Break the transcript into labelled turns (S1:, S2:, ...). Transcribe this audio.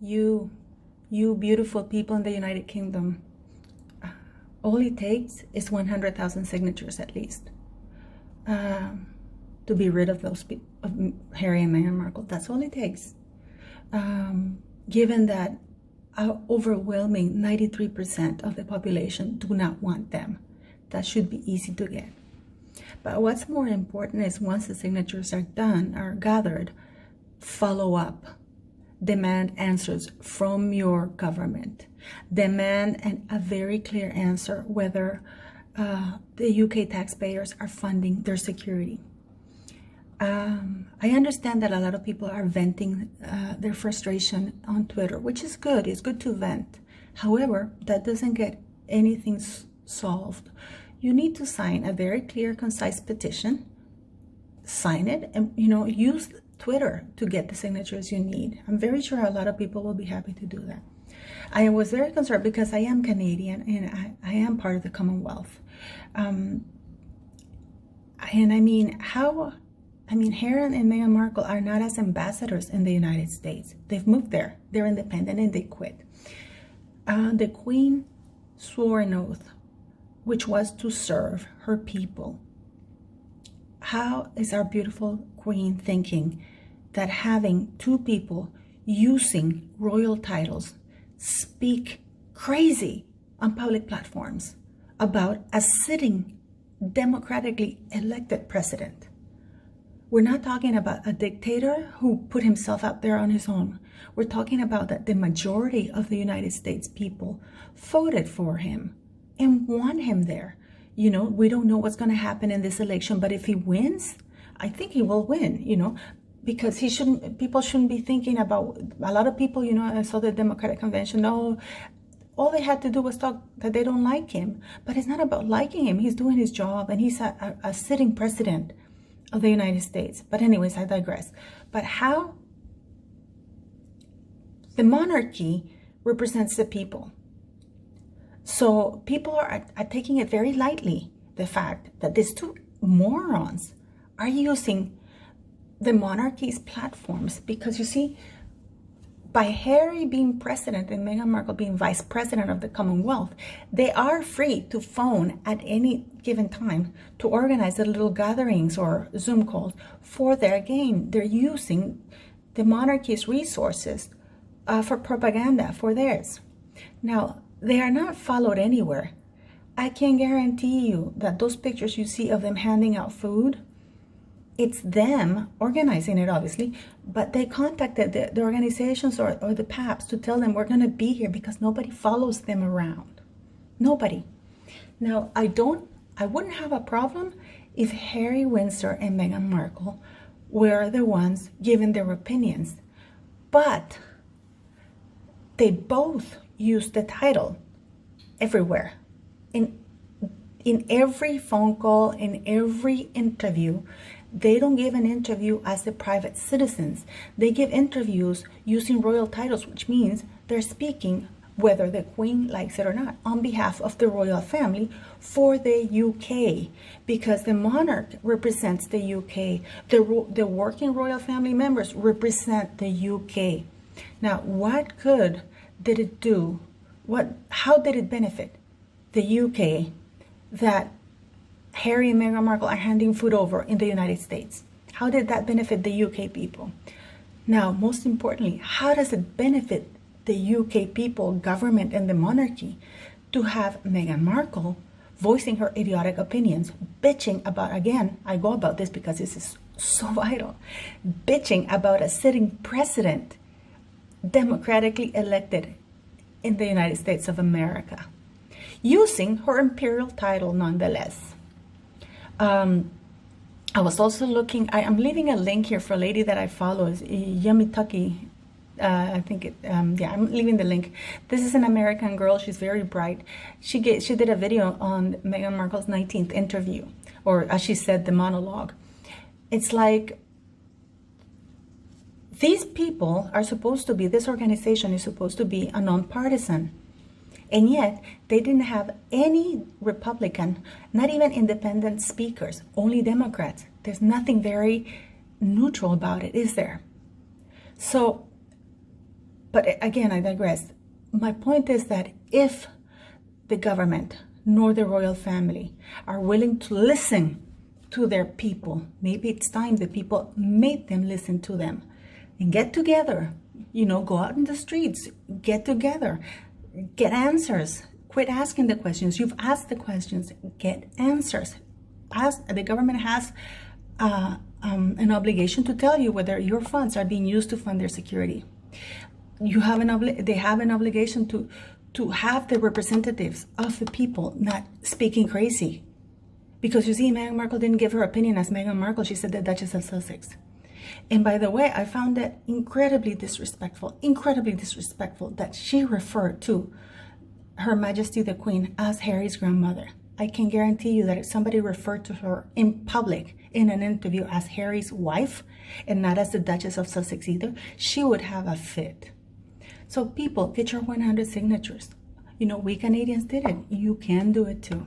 S1: you beautiful people in the United Kingdom, all it takes is 100,000 signatures at least to be rid of those people, of Harry and Meghan Markle. That's all it takes. Given that overwhelming 93% of the population do not want them, that should be easy to get. But what's more important is once the signatures are done, are gathered, follow up. Demand answers from your government. Demand a very clear answer whether the UK taxpayers are funding their security. I understand that a lot of people are venting their frustration on Twitter, which is good. It's good to vent. However, that doesn't get anything solved. You need to sign a very clear, concise petition. Sign it and, use Twitter to get the signatures you need. I'm very sure a lot of people will be happy to do that. I was very concerned because I am Canadian and I am part of the Commonwealth. And Harry and Meghan Markle are not as ambassadors in the United States. They've moved there. They're independent and they quit. The Queen swore an oath, which was to serve her people. How is our beautiful Queen thinking that having two people using royal titles speak crazy on public platforms about a sitting democratically elected president? We're not talking about a dictator who put himself out there on his own. We're talking about that the majority of the United States people voted for him and want him there. We don't know what's going to happen in this election, but if he wins, I think he will win, because people shouldn't be thinking about, a lot of people, I saw the Democratic Convention, all they had to do was talk that they don't like him, but it's not about liking him. He's doing his job and he's a sitting president of the United States. But anyways, I digress. But how the monarchy represents the people. So people are taking it very lightly, the fact that these two morons are using the monarchy's platforms. Because you see, by Harry being president and Meghan Markle being vice president of the Commonwealth, they are free to phone at any given time to organize the little gatherings or Zoom calls for their gain. They're using the monarchy's resources for propaganda for theirs. Now, they are not followed anywhere. I can guarantee you that those pictures you see of them handing out food, it's them organizing it, obviously, but they contacted the organizations or the PAPs to tell them we're going to be here because nobody follows them around. Nobody. Now, I wouldn't have a problem if Harry Windsor and Meghan Markle were the ones giving their opinions, but they both use the title everywhere. In every phone call, in every interview, they don't give an interview as the private citizens. They give interviews using royal titles, which means they're speaking, whether the Queen likes it or not, on behalf of the royal family for the UK, because the monarch represents the UK. The working royal family members represent the UK. Now, what good did it do? How did it benefit the UK that Harry and Meghan Markle are handing food over in the United States? How did that benefit the UK people? Now, most importantly, how does it benefit the UK people, government, and the monarchy to have Meghan Markle voicing her idiotic opinions, bitching about, again, I go about this because this is so vital, bitching about a sitting president, democratically elected in the United States of America, using her imperial title nonetheless. I was also looking, I'm leaving a link here for a lady that I follow, is Yummy Tucky. I think I'm leaving the link. This is an American girl. She's very bright. She did a video on Meghan Markle's 19th interview, or as she said, the monologue. It's like, these people are supposed to be, this organization is supposed to be a nonpartisan. And yet, they didn't have any Republican, not even independent speakers, only Democrats. There's nothing very neutral about it, is there? So, But again, I digress. My point is that if the government nor the royal family are willing to listen to their people, maybe it's time the people made them listen to them and get together, go out in the streets, get together, get answers, quit asking the questions. You've asked the questions, get answers. The government has an obligation to tell you whether your funds are being used to fund their security. They have an obligation to have the representatives of the people not speaking crazy. Because you see, Meghan Markle didn't give her opinion as Meghan Markle. She said the Duchess of Sussex. And by the way, I found that incredibly disrespectful that she referred to Her Majesty the Queen as Harry's grandmother. I can guarantee you that if somebody referred to her in public in an interview as Harry's wife and not as the Duchess of Sussex either, she would have a fit. So people, get your 100 signatures. We Canadians did it. You can do it too.